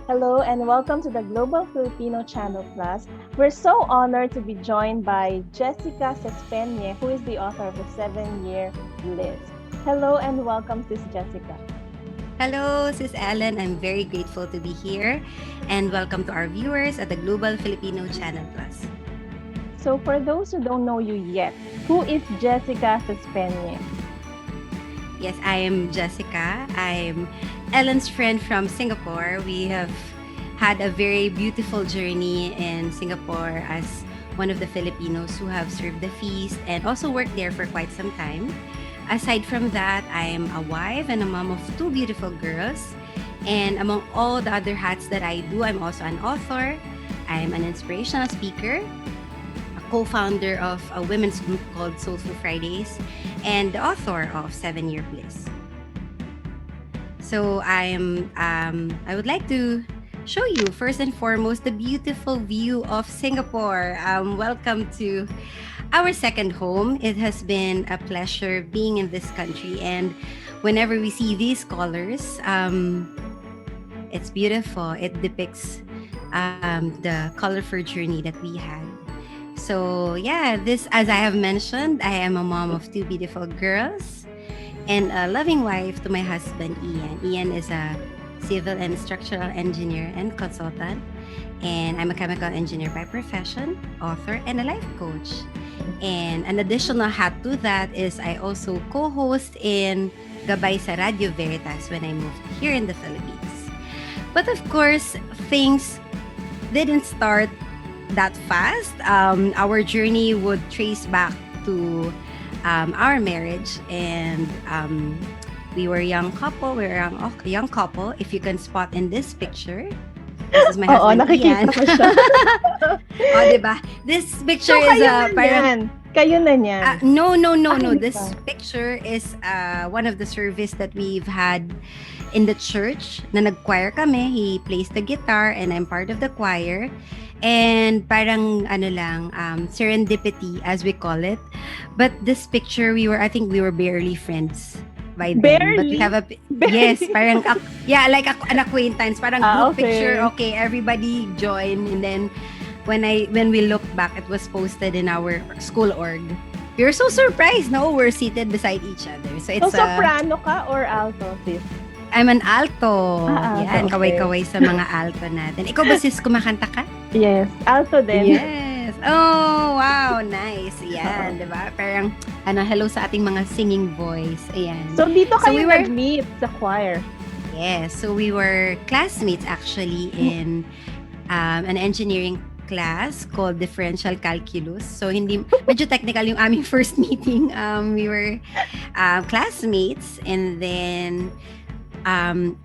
Hello and welcome to the Global Filipino Channel Plus. We're so honored to be joined by Jessica Sespeñe, who is the author of the 7-year Bliss. Hello and welcome, Sis Jessica. Hello, Sis Ellen. I'm very grateful to be here. And welcome to our viewers at the Global Filipino Channel Plus. So for those who don't know you yet, who is Jessica Sespeñe? Yes, I am Jessica. I'm Ellen's friend from Singapore. We have had a very beautiful journey in Singapore as one of the Filipinos who have served the feast and also worked there for quite some time. Aside from that, I am a wife and a mom of 2 beautiful girls. And among all the other hats that I do, I'm also an author. I'm an inspirational speaker, co-founder of a women's group called Soulful Fridays, and the author of 7-year Bliss. So I would like to show you first and foremost the beautiful view of Singapore. Welcome to our second home. It has been a pleasure being in this country, and whenever we see these colors, it's beautiful. It depicts the colorful journey that we had. So yeah, this, as I have mentioned, I am a mom of 2 beautiful girls and a loving wife to my husband, Ian. Ian is a civil and structural engineer and consultant, and I'm a chemical engineer by profession, author, and a life coach. And an additional hat to that is I also co-host in Gabay sa Radio Veritas when I moved here in the Philippines. But of course, things didn't start that fast. Our journey would trace back to our marriage, and we were a young couple. We were a young couple. If you can spot in this picture, this is my husband, nakikita Ian. ko siya. Diba? This picture So is kayo na niyan. no. Hindi This pa. picture is one of the service that we've had in the church na nag-choir kami. He plays the guitar and I'm part of the choir. And parang serendipity as we call it. But this picture, I think we were barely friends by then. Barely? But we have yes, parang like an acquaintance, parang group Okay. picture. Okay, everybody join, and then when we looked back, it was posted in our school org. We were so surprised. No, we're seated beside each other. So it's So soprano ka or alto, sis? I'm an alto. Alto, Yan, okay. kaway-kaway sa mga alto natin. Ikaw ba, sis, kumakanta ka? Yes, alto din. Yes. Oh, wow. Nice. Yan, di ba? Parang, hello sa ating mga singing voice. Ayan. So dito So kayo we were- nag-meet sa choir. Yes. So we were classmates actually in an engineering class called differential calculus. So medyo technical yung aming first meeting. We were classmates, and then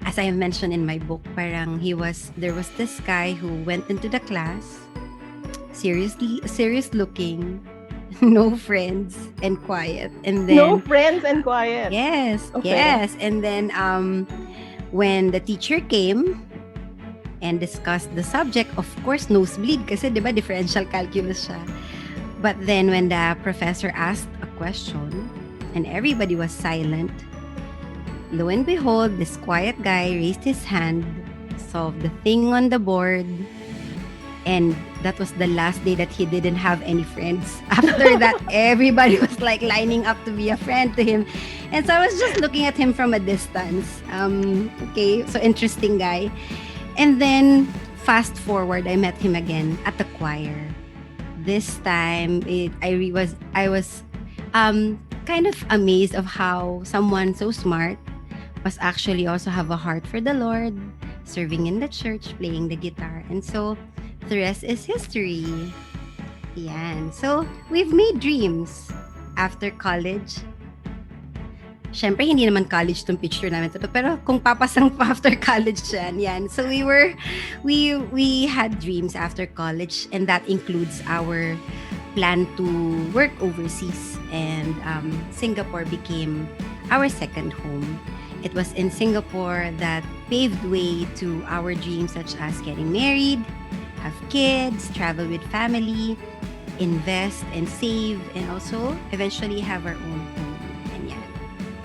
as I have mentioned in my book, parang there was this guy who went into the class, serious looking, no friends, and quiet. And then No friends and quiet. yes, Okay. yes. And then when the teacher came and discussed the subject, of course, nosebleed kasi 'di ba differential calculus siya. But then when the professor asked a question and everybody was silent, lo and behold, this quiet guy raised his hand, solved the thing on the board, and that was the last day that he didn't have any friends. After that, everybody was like lining up to be a friend to him. And so I was just looking at him from a distance. Okay, so interesting guy. And then, fast forward, I met him again at the choir. This time, I was kind of amazed of how someone so smart was actually also have a heart for the Lord, serving in the church, playing the guitar. And so, the rest is history. Yan. So, we've made dreams after college. Syempre, hindi naman college tong picture namin to, pero kung papasang pa after college yan. So, we had dreams after college, and that includes our plan to work overseas, and Singapore became our second home. It was in Singapore that paved way to our dreams such as getting married, have kids, travel with family, invest and save, and also eventually have our own home. And yeah.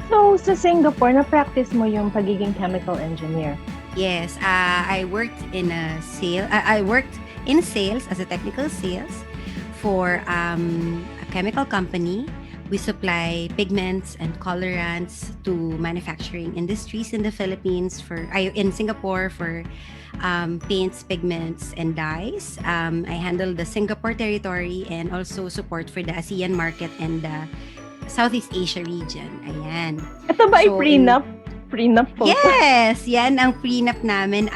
So, sa Singapore, na-practice mo yung pagiging chemical engineer. Yes, I worked in I worked in sales as a technical sales for a chemical company. We supply pigments and colorants to manufacturing industries in the Philippines in Singapore for paints, pigments, and dyes. I handle the Singapore territory and also support for the ASEAN market and the Southeast Asia region. Ayan. Ito ba ay So, prenup? Prenup photo? Yes! Yan ang prenup namin.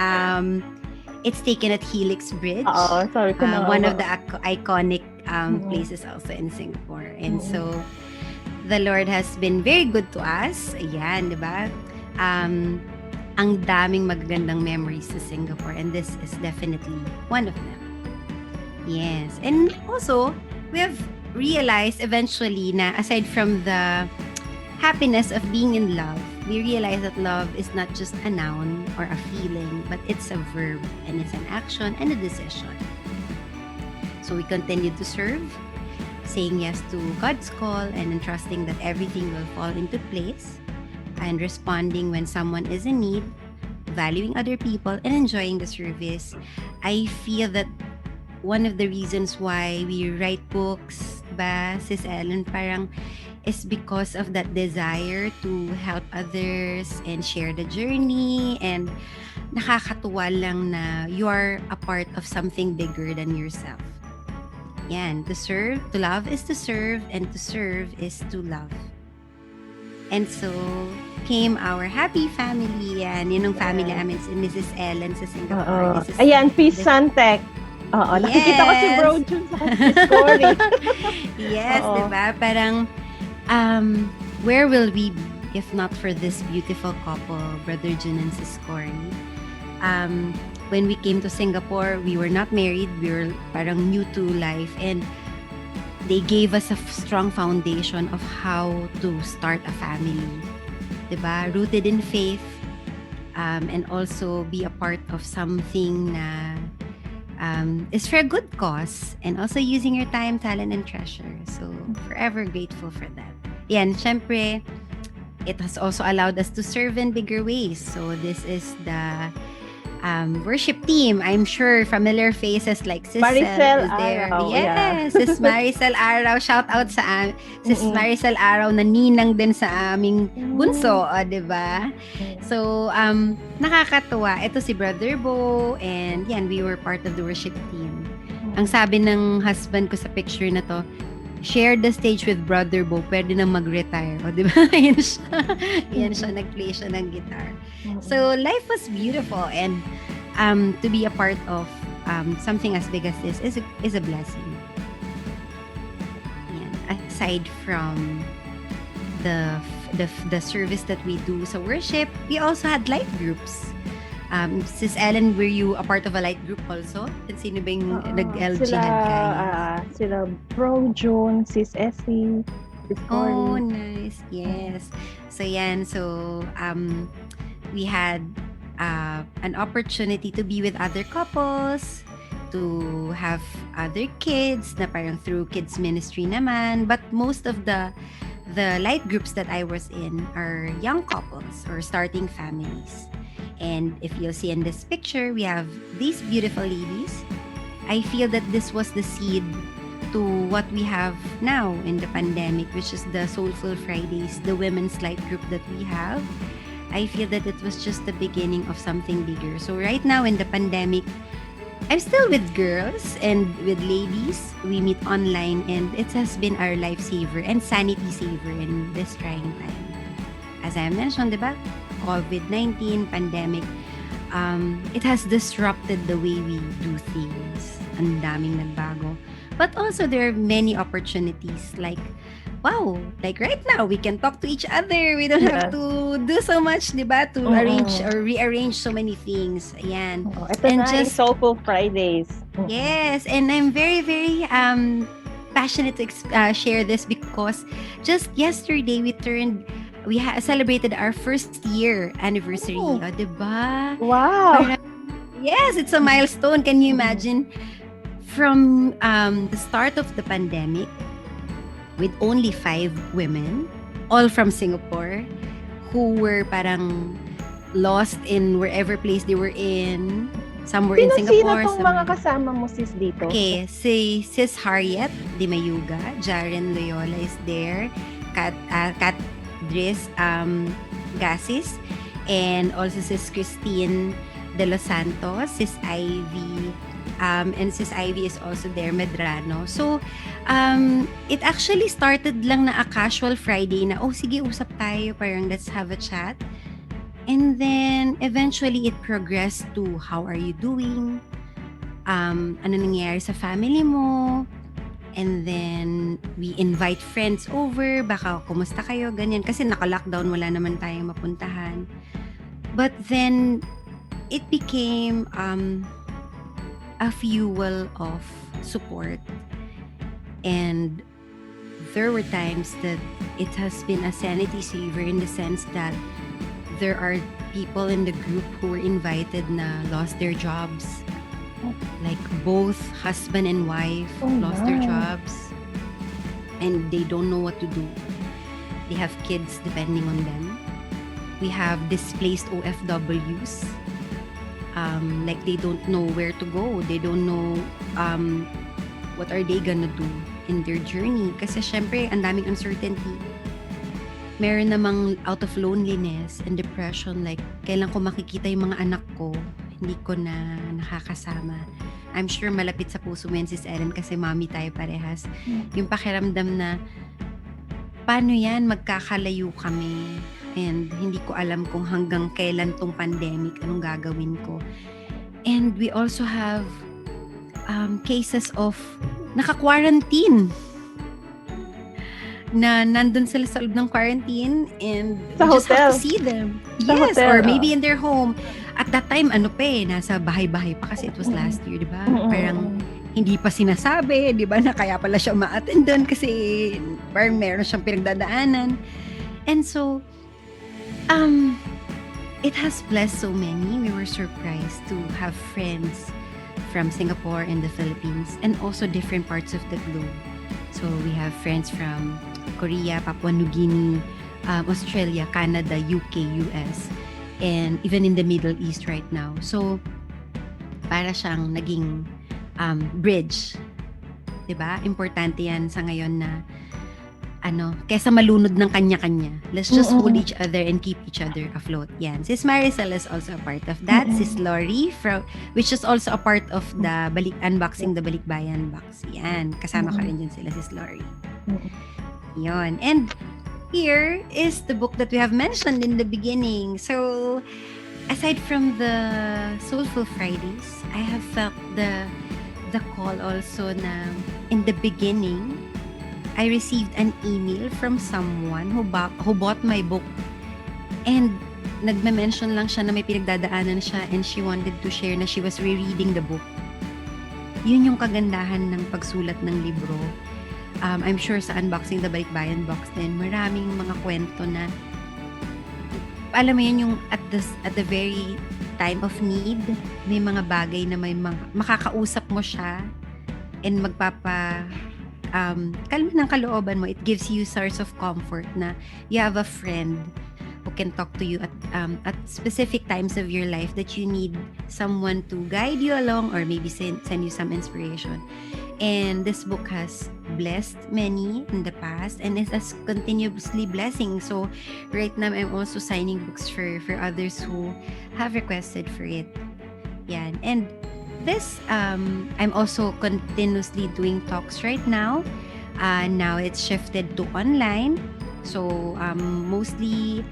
It's taken at Helix Bridge. Oo, sorry ko na. One of the iconic places also in Singapore. And so, the Lord has been very good to us. Ayan, di ba? Ang daming magagandang memories sa Singapore, and this is definitely one of them. Yes. And also, we have realized eventually na aside from the happiness of being in love, we realize that love is not just a noun or a feeling, but it's a verb, and it's an action and a decision. So we continue to serve, saying yes to God's call and entrusting that everything will fall into place, and responding when someone is in need, valuing other people, and enjoying the service. I feel that one of the reasons why we write books, ba, Sis Ellen, parang is because of that desire to help others and share the journey, and nakakatuwa lang na you are a part of something bigger than yourself. Yan, to love is to serve, and to serve is to love. And so, came our happy family. Yan, yun ang family namin, si Mrs. Ellen sa Singapore. Ayan, Peace Santec. Oo, nakikita ko si Bro Jun sa story. Yes, diba? Parang, where will we be if not for this beautiful couple, Brother Jun and Sis Cory? When we came to Singapore, we were not married. We were parang new to life, and they gave us a strong foundation of how to start a family, diba? Rooted in faith, and also be a part of something na is for a good cause, and also using your time, talent, and treasure. So, forever grateful for that. Yan, syempre, it has also allowed us to serve in bigger ways. So, this is the worship team. I'm sure familiar faces like Sis Maricel is there. Araw, Yes, Sis Maricel Araw. Shout out sa Sis Maricel Araw na ninang din sa aming bunso, diba? So, nakakatuwa. Ito si Brother Bo, and yan, we were part of the worship team. Ang sabi ng husband ko sa picture na to, share the stage with Brother Bo, pwede nang mag-retire. O, di ba? Yan siya, nag-play siya ng guitar. So, life was beautiful, and to be a part of something as big as this is a blessing. Yan. Aside from the service that we do sa worship, we also had light groups. Sis Ellen, were you a part of a light group also? And sino ba yung nag-LG Sila Bro June, Sis Essie, Sis Cory. Oh, nice. Yes. So, yan. So, we had an opportunity to be with other couples, to have other kids na parang through kids ministry naman. But most of the light groups that I was in are young couples or starting families. And if you'll see in this picture, we have these beautiful ladies. I feel that this was the seed to what we have now in the pandemic, which is the Soulful Fridays, the women's light group that we have. I feel that it was just the beginning of something bigger. So right now in the pandemic, I'm still with girls and with ladies. We meet online, and it has been our lifesaver and sanity saver in this trying time. As I mentioned, diba? COVID-19 pandemic, it has disrupted the way we do things. Ang daming nagbago. But also there are many opportunities like, wow, like right now we can talk to each other. We don't have to do so much, diba? To arrange or rearrange so many things. Ayan. Ito and na just Soulful Fridays. Yes, and I'm very, very passionate to share this because just yesterday we celebrated our first year anniversary. Diba? Wow. Yes, it's a milestone. Can you imagine? From the start of the pandemic, with only 5 women, all from Singapore, who were parang lost in wherever place they were in. Some were in Sino-sino Singapore, tong some mga were... kasama mo sis dito? Okay, si Sis Harriet Di Mayuga, Jaren Loyola is there, Kat Driss Gasis, and also Sis Christine De Los Santos, Sis Ivy, and Sis Ivy is also there, Medrano. So, it actually started lang na a casual Friday na, oh sige, usap tayo, parang let's have a chat. And then, eventually, it progressed to, how are you doing? Ano nangyayari sa family mo? And then, we invite friends over. Baka, kumusta kayo? Ganyan. Kasi naka-lockdown, wala naman tayong mapuntahan. But then, it became a fuel of support. And there were times that it has been a sanity saver in the sense that there are people in the group who were invited na lost their jobs. Like both husband and wife lost their jobs. And they don't know what to do. They have kids depending on them. We have displaced OFWs. Like they don't know where to go. They don't know what are they gonna do in their journey. Kasi syempre, ang daming uncertainty. Meron namang out of loneliness and depression, like kailan ko makikita yung mga anak ko, hindi ko na nakakasama. I'm sure malapit sa puso mo yan, Sis Ellen, kasi mommy tayo parehas. Yung pakiramdam na paano yan, magkakalayo kami and hindi ko alam kung hanggang kailan tong pandemic, anong gagawin ko. And we also have cases of naka-quarantine na nandun sila sa loob ng quarantine and Sa you just have hotel. to see them. Sa Yes, hotel, or maybe in their home. At that time, nasa bahay-bahay pa kasi it was last year, di ba? Parang hindi pa sinasabi, di ba, na kaya pala siya ma-attend doon kasi parang meron siyang pinagdadaanan. And so, it has blessed so many. We were surprised to have friends from Singapore and the Philippines and also different parts of the globe. So we have friends from Korea, Papua New Guinea, Australia, Canada, UK, US, and even in the Middle East right now. So, para siyang naging bridge. Diba? Importante yan sa ngayon na kesa malunod ng kanya-kanya. Let's just hold each other and keep each other afloat. Yan. Sis Maricel is also a part of that. Sis Lori, which is also a part of the unboxing the Balikbayan box. Yan. Kasama ka rin dyan sila, Sis Lori. Yon. And here is the book that we have mentioned in the beginning. So, aside from the Soulful Fridays, I have felt the call also na in the beginning, I received an email from someone who bought my book and nagme-mention lang siya na may pinagdadaanan siya and she wanted to share na she was rereading the book. Yun yung kagandahan ng pagsulat ng libro. I'm sure sa unboxing the Balikbayan box din, maraming mga kwento na alam mo yun yung at the very time of need, may mga bagay na may makakausap mo siya and kalma ng kalooban mo. It gives you source of comfort na you have a friend who can talk to you at specific times of your life that you need someone to guide you along or maybe send you some inspiration. And this book has blessed many in the past and is as continuously blessing. So right now I'm also signing books for others who have requested for it. Yan. And this, I'm also continuously doing talks right now. Now it's shifted to online. So mostly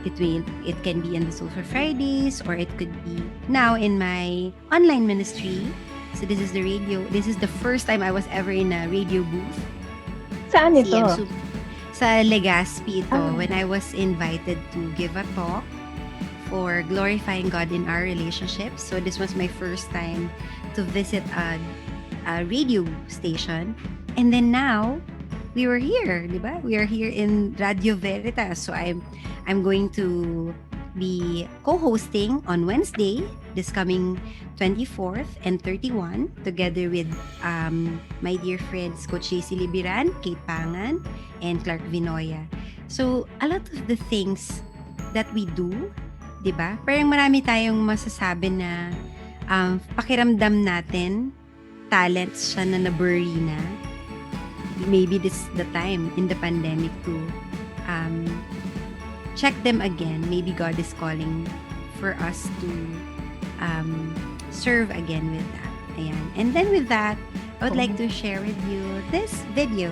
it can be in the Soulful Fridays or it could be now in my online ministry. So this is the radio. This is the first time I was ever in a radio booth. Saan ito? Sa Legazpi ito when I was invited to give a talk for glorifying God in our relationship. So this was my first time to visit a radio station. And then now, we were here, di ba? We are here in Radio Veritas. So I'm going to be co-hosting on Wednesday, this coming 24th and 31, together with my dear friends Coach JC Libiran, Kate Pangan, and Clark Vinoya. So a lot of the things that we do 'Di ba? Parang marami tayong masasabi na pakiramdam natin, talents siya na na-bury na. Maybe this is the time in the pandemic to check them again. Maybe God is calling for us to serve again with that. Ayan. And then with that, I would like to share with you this video.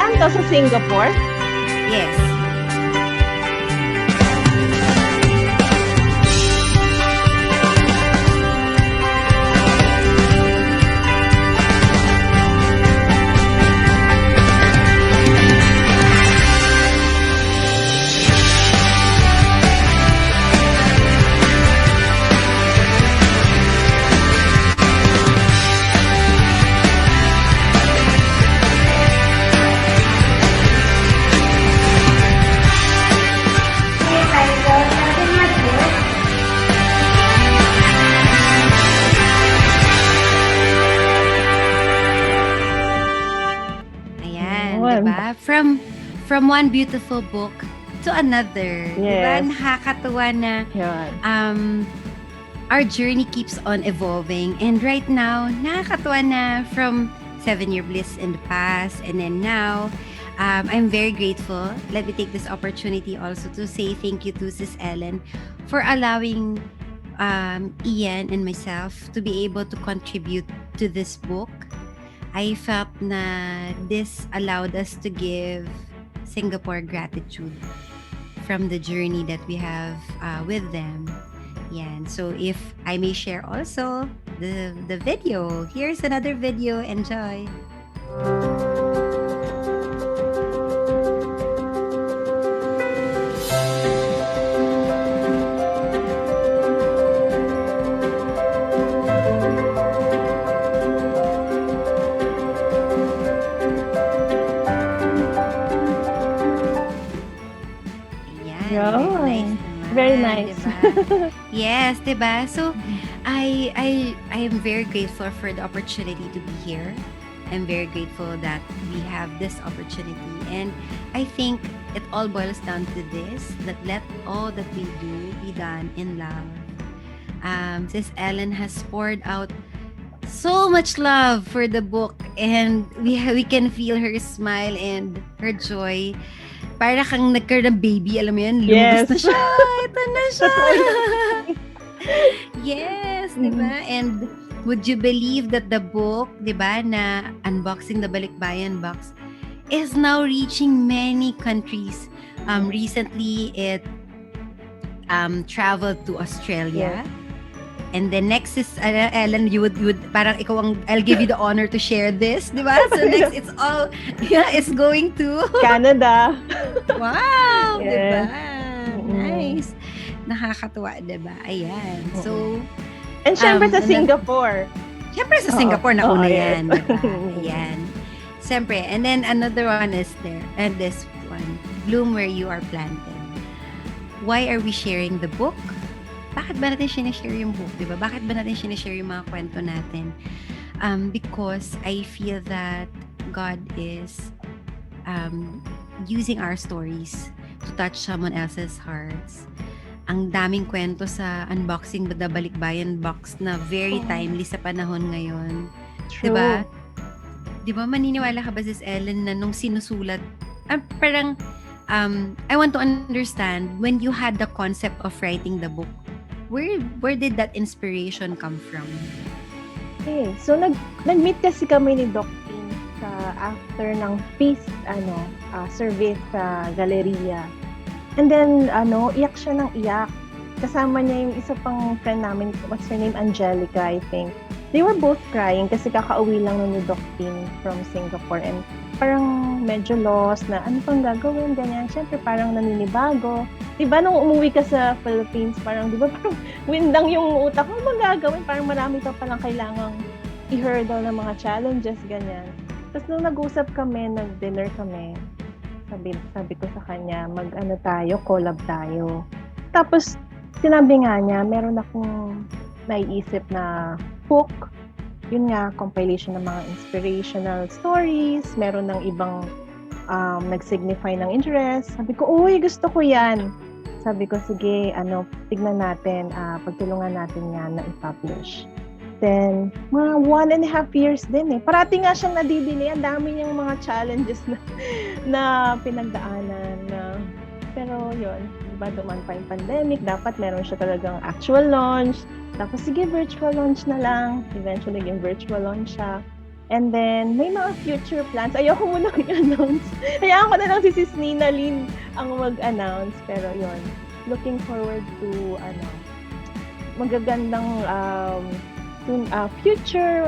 Ano to, sa Singapore? Yes. Diba? From one beautiful book to another. Yes. Diba? Nakakatuwa na our journey keeps on evolving. And right now, nakakatuwa na from 7-year Bliss in the past. And then now, I'm very grateful. Let me take this opportunity also to say thank you to Sis Ellen for allowing Ian and myself to be able to contribute to this book. I felt na this allowed us to give Singapore gratitude from the journey that we have with them. Yan. So if I may share also the video. Here's another video. Enjoy. Very nice. Diba? Yes, diba? So, I am very grateful for the opportunity to be here. I'm very grateful that we have this opportunity. And I think it all boils down to this, that let all that we do be done in love. Sis Ellen has poured out so much love for the book, and we can feel her smile and her joy. Para kang nagkaroon ng baby, alam mo yan, lumabas na siya. Ito na siya. Yes, diba? And would you believe that the book, diba, na Unboxing the Balikbayan box is now reaching many countries. Recently, it traveled to Australia. Yes. And then next is, Ellen, you would parang ikaw ang, I'll give you the honor to share this, di ba? So next, it's all, it's going to Canada. Wow! Yes. Diba? Nice. Nakakatuwa, diba? Ayan. So, and syempre sa Singapore. Syempre sa Singapore na una yes. yan, diba? Ayan. Syempre. And then another one is there. And this one, Bloom Where You Are Planted. Why are we sharing the book? Bakit ba natin sinishare yung book, diba? Bakit ba natin sinishare yung mga kwento natin? Because I feel that God is using our stories to touch someone else's hearts. Ang daming kwento sa Unboxing the Balikbayan box na very timely sa panahon ngayon. True. Diba? Diba, maniniwala ka ba, Sis Ellen, na nung sinusulat, parang, I want to understand, when you had the concept of writing the book, where did that inspiration come from? Okay, so nag-meet kasi kami ni Doc Tin sa after ng feast service sa galeria. And then iyak siya ng iyak. Kasama niya yung isa pang friend namin, what's her name, Angelica, I think. They were both crying kasi kakauwi lang nun ni Doc Tin from Singapore, and parang medyo lost na ano pang gagawin, ganyan. Siyempre parang naninibago. Diba nung umuwi ka sa Philippines, parang diba parang windang yung utak mo, magagawin, parang marami ka palang kailangang i-hurdle ng mga challenges, ganyan. Tapos nung nag-usap kami, nag-dinner kami, sabi ko sa kanya, collab tayo. Tapos sinabi nga niya, meron akong naiisip na book. Yun nga, compilation ng mga inspirational stories. Meron ng ibang nag-signify ng interest. Sabi ko, uy, gusto ko yan. Sabi ko, sige, tignan natin, pagtulungan natin yan na i-publish. Then, mga 1.5 years din eh. Parati nga siyang nadidili. Ang dami niyang mga challenges na pinagdaanan. Pero yun, diba, duman pa yung pandemic. Dapat meron siya talagang actual launch. Tapos, sige, virtual launch na lang. Eventually, naging virtual launch siya. And then, may mga future plans. Ayoko muna i-announce. Hayaan ko na lang si Sis Nina Lynn ang mag-announce. Pero yun, looking forward to, magagandang future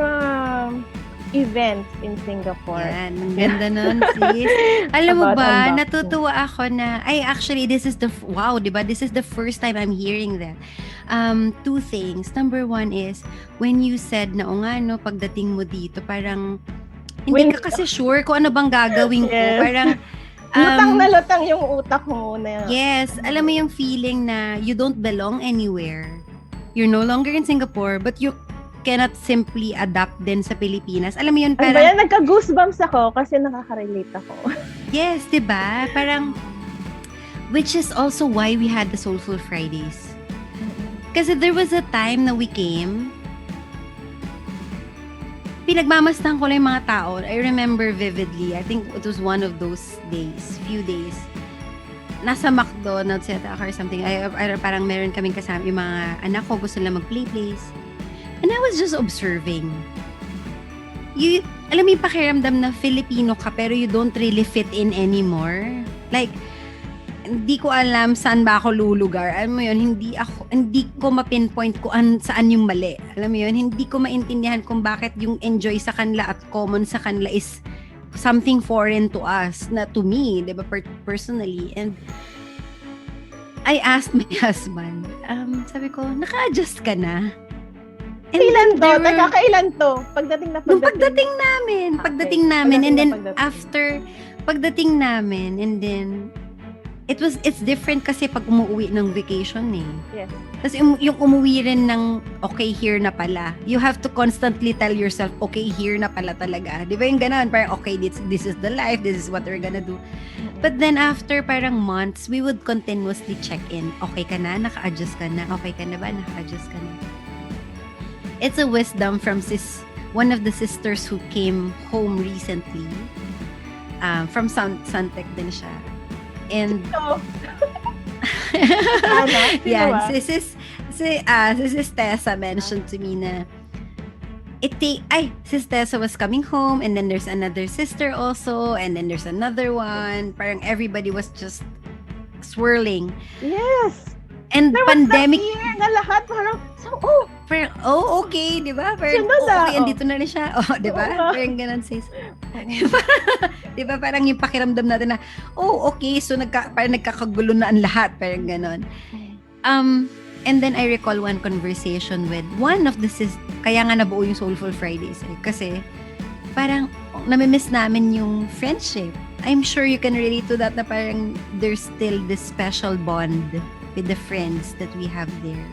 events in Singapore. Yan, ang ganda nun, sis. Alam mo About ba, unboxing. natutuwa ako na, actually, this is wow, diba? This is the first time I'm hearing that. Two things. Number one is, when you said na, o nga, no, pagdating mo dito, parang, hindi ka kasi sure kung ano bang gagawin ko. Yes. Parang, lutang na lutang yung utak mo na. yes, alam mo yung feeling na you don't belong anywhere. You're no longer in Singapore, but you cannot simply adapt din sa Pilipinas. Alam mo yun, Ano ba parang, yan? Nagka-goosebumps ako kasi nakaka-relate ako. yes, diba? Parang, which is also why we had the Soulful Fridays. Kasi there was a time na we came, pinagmamastan ko lang yung mga tao. I remember vividly, I think it was one of those days, few days, nasa McDonald's yata or something. Parang meron kaming kasama, yung mga anak ko gusto nila mag-play place. And I was just observing. Alam mo yung pakiramdam na Filipino ka pero you don't really fit in anymore. Like, hindi ko alam saan ba ako lulugar. Alam mo yun, hindi ko ma-pinpoint kung saan yung mali. Alam mo yun, hindi ko maintindihan kung bakit yung enjoy sa kanila at common sa kanila is something foreign to us, na to me, diba, personally. And I asked my husband, sabi ko, naka-adjust ka na? And Kailan to? there were- Teka, kailan to? Nung pagdating namin. And then Pagdating. after pagdating namin, and then it's different kasi pag umuwi ng vacation eh. Yes. Kasi yung umuwi rin ng okay, here na pala. You have to constantly tell yourself, okay, here na pala talaga. Di ba yung ganun? Parang, okay, this is the life, this is what we're gonna do. But then after parang months, we would continuously check in. Okay ka na? Naka-adjust ka na? Okay ka na ba? Naka-adjust ka na? It's a wisdom from one of the sisters who came home recently. From Suntec din siya. And So, yeah, Sis Tessa mentioned to me na Sis Tessa was coming home, and then there's another sister also, and then there's another one. Parang everybody was just swirling. yes. And There was pandemic, that year na lahat parang, parang, okay, di ba? Parang, Sunod okay, oh. andito na rin siya. Di ba? Oo. Parang ganun, sis. Di ba? Parang yung pakiramdam natin na, okay, so parang nagkakagulo na ang lahat. Parang ganun. And then I recall one conversation with one of the kaya nga nabuo yung Soulful Fridays. Kasi, parang, namimiss namin yung friendship. I'm sure you can relate to that na parang there's still this special bond with the friends that we have there.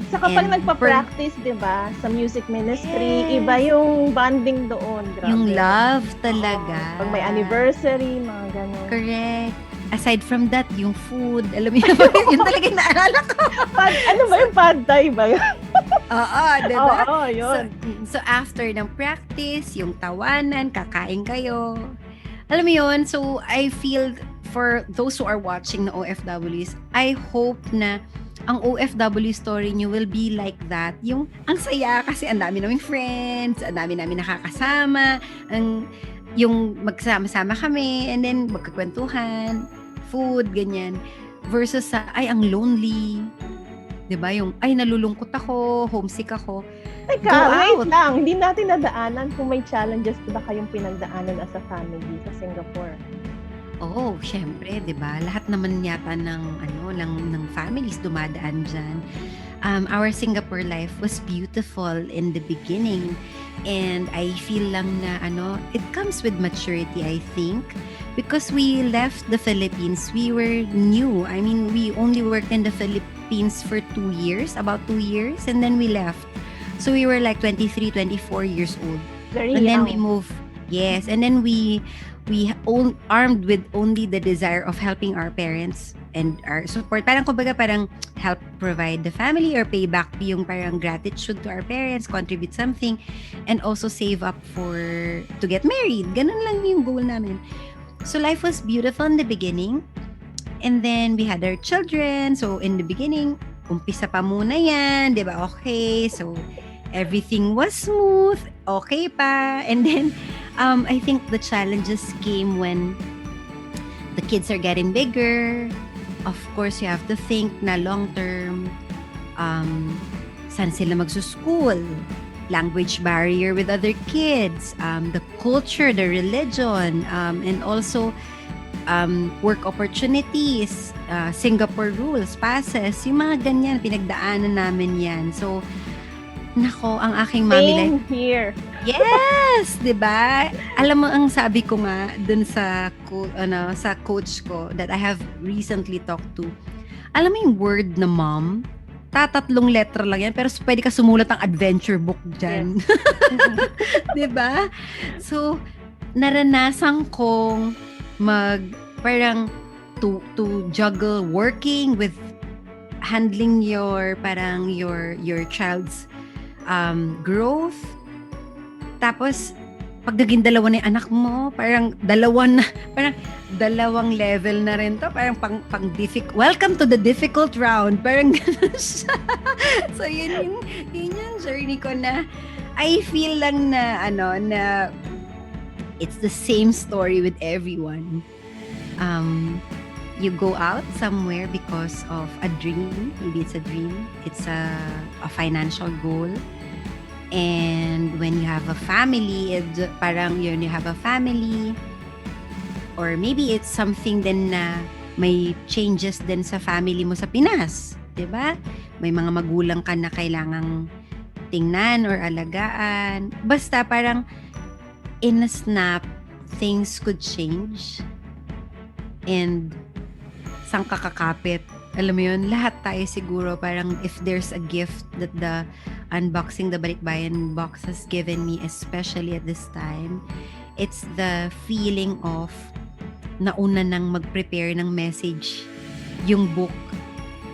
Sa kapag And nagpa-practice, di ba, sa music ministry, Yes. Iba yung bonding doon. Grabe. Yung love talaga. Pag may anniversary, mga ganun. Correct. Aside from that, yung food, alam mo yun, yun talaga yung naalala ko. Ano ba yung pad thai ba yun? Oo, diba? Oo, yun. So after ng practice, yung tawanan, kakain kayo. Alam mo yun, so I feel for those who are watching na OFWs, I hope na ang OFW story nyo will be like that. Yung ang saya kasi ang dami naming friends, ang dami namin nakakasama, yung magsama-sama kami, and then magkakwentuhan, food, ganyan. Versus sa, ang lonely. Diba? Yung, nalulungkot ako, homesick ako. Teka, Go wait out. lang. Hindi natin nadaanan kung may challenges ba kayong pinagdaanan as a family sa Singapore. Oh, syempre, 'di ba? Lahat naman yata ng families dumadaan diyan. Our Singapore life was beautiful in the beginning, and I feel lang na it comes with maturity, I think, because we left the Philippines, we were new. I mean, we only worked in the Philippines Philippines for 2 years, about 2 years, and then we left. So we were like 23, 24 years old. Very And then young. we moved, yes, and then armed with only the desire of helping our parents and our support. Parang kumbaga parang help provide the family or pay back yung parang gratitude to our parents, contribute something, and also save up to get married. Ganun lang yung goal namin. So life was beautiful in the beginning. And then we had our children. So in the beginning, umpisa pa muna yan, di ba? Okay, so everything was smooth, okay pa. And then I think the challenges came when the kids are getting bigger. Of course, you have to think na long term, saan sila magsuschool, language barrier with other kids, the culture, the religion, and also work opportunities, Singapore rules, passes, yung mga ganyan, pinagdaanan namin yan. So, nako, ang aking mommy Same like, here. yes, 'di ba? Alam mo ang sabi ko nga dun sa sa coach ko that I have recently talked to. Alam mo yung word na mom, tatlong letter lang yan pero pwede ka sumulat ng adventure book diyan. Yes. 'Di ba? So naranasan kong parang to juggle working with handling your child's growth. Tapos, pag naging dalawa na yung anak mo, parang dalawang level na rin to. Parang welcome to the difficult round. Parang gano'n siya. So, yun yung journey ko na I feel lang na it's the same story with everyone. You go out somewhere because of a dream. Maybe it's a dream. It's a financial goal. And when you have a family, parang you have a family. Or maybe it's something din na may changes din sa family mo sa Pinas. 'Di ba? May mga magulang ka na kailangang tingnan or alagaan. Basta parang in a snap, things could change. And sang kakakapit. Alam mo yun, lahat tayo siguro parang if there's a gift that the unboxing the Balikbayan box has given me, especially at this time, it's the feeling of nauna nang mag-prepare ng message yung book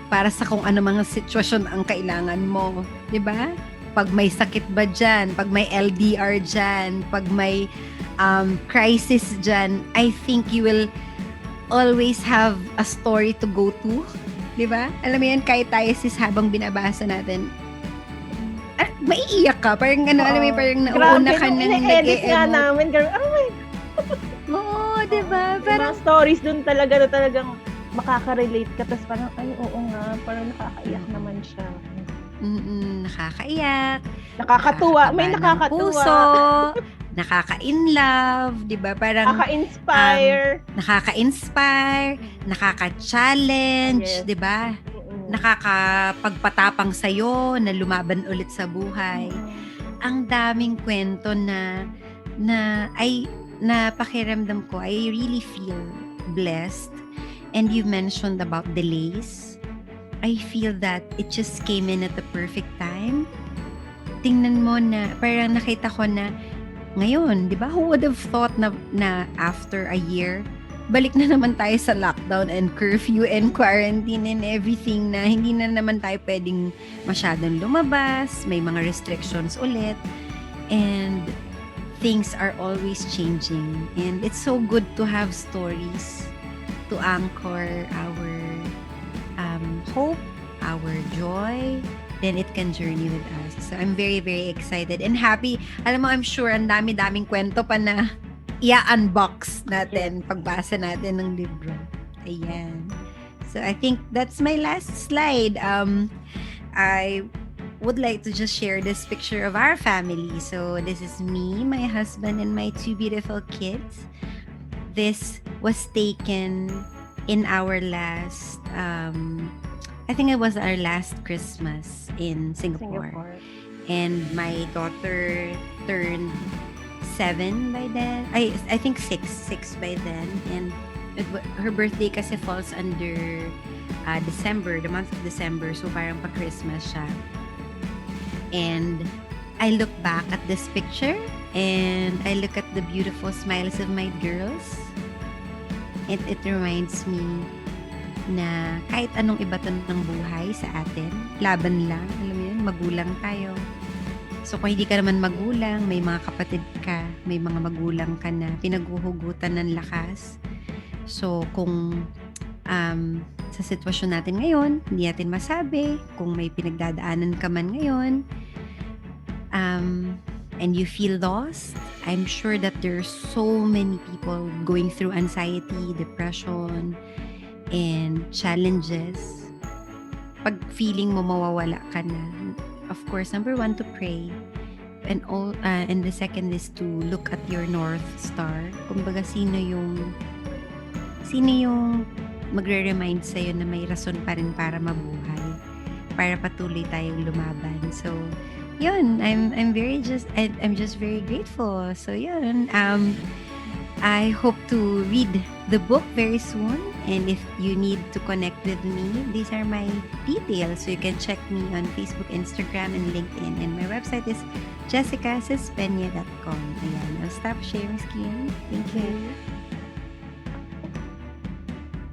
para sa kung ano mga sitwasyon ang kailangan mo. 'Di ba? Pag may sakit ba dyan, pag may LDR dyan, pag may crisis dyan, I think you will always have a story to go to. Diba? Alam mo yan, kahit tayo habang binabasa natin, maiiyak ka. Parang alam mo yun, parang nauuna ka nang nag-edit nga namin. Oo, diba? Parang mga stories dun talaga na talagang makaka-relate ka. Tapos parang, ay, oo nga, parang nakakaiyak naman siya. Nakakaiyak. Nakakatuwa. May nakakatuwa. Puso, nakaka-in-love, di ba? Parang nakaka-inspire. Nakaka-challenge, Yes. di ba? Nakakapagpatapang sa'yo na lumaban ulit sa buhay. Ang daming kwento na pakiramdam ko, I really feel blessed. And you mentioned about delays. I feel that it just came in at the perfect time. Tingnan mo na, parang nakita ko na, ngayon, di ba? Who would have thought na after a year, balik na naman tayo sa lockdown and curfew and quarantine and everything na hindi na naman tayo pwedeng masyadong lumabas, may mga restrictions ulit, and things are always changing. And it's so good to have stories to anchor our hope, our joy, then it can journey with us. So I'm very, very excited and happy. Alam mo, I'm sure ang dami-daming kwento pa na i-unbox natin pagbasa natin ng libro. Ayan. So I think that's my last slide. I would like to just share this picture of our family. So this is me, my husband, and my 2 beautiful kids. This was taken in our last I think it was our last Christmas in Singapore. And my daughter turned 7 by then. I think 6 by then. And Her birthday kasi falls under December, the month of December. So parang pa-Christmas siya. And I look back at this picture and I look at the beautiful smiles of my girls. And it reminds me na kahit anong ibato ng buhay sa atin, laban lang. Alam mo yun, magulang tayo. So kung hindi ka naman magulang, may mga kapatid ka, may mga magulang ka na pinaghuhugutan ng lakas. So kung sa sitwasyon natin ngayon, hindi natin masabi kung may pinagdadaanan ka man ngayon, and you feel lost, I'm sure that there's so many people going through anxiety, depression, and challenges. Pag feeling mo mawawala ka na, of course, number one, to pray. And the second is to look at your North Star. Kumbaga, sino yung magre-remind sa'yo na may rason pa rin para mabuhay, para patuloy tayong lumaban. So, yun, I'm just very grateful. So, yun, I hope to read the book very soon. And if you need to connect with me, these are my details. So you can check me on Facebook, Instagram, and LinkedIn. And my website is jessicasespeñe.com. Ayan, I'll stop sharing screen. Thank you.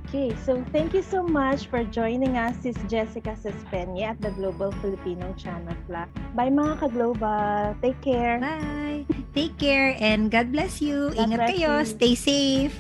Okay, so thank you so much for joining us, Sis Jessica Sespeñe at the Global Filipino Channel Class. Bye mga ka-Global. Take care. Bye. Take care and God bless you. God Ingat bless kayo. you. Stay safe.